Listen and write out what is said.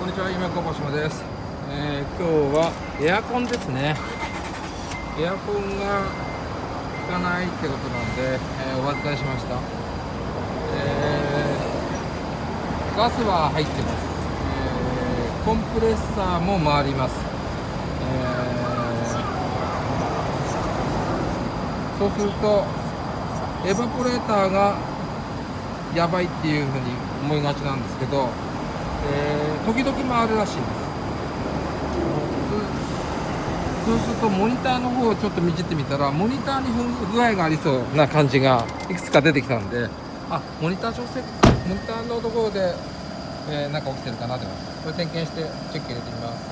んにちは、夢工房島です。今日はエアコンですね。エアコンが効かないってことなんで、お預かりしました。ガスは入ってます。コンプレッサーも回ります。そうするとエバポレーターがやばいっていうふうに思いがちなんですけど、時々回るらしいんです。そうするとモニターの方をちょっと見てみたら、モニターに不具合がありそうな感じがいくつか出てきたんで、モニターのところで、なんか起きてるかなとか、これ点検してチェック入れてみます。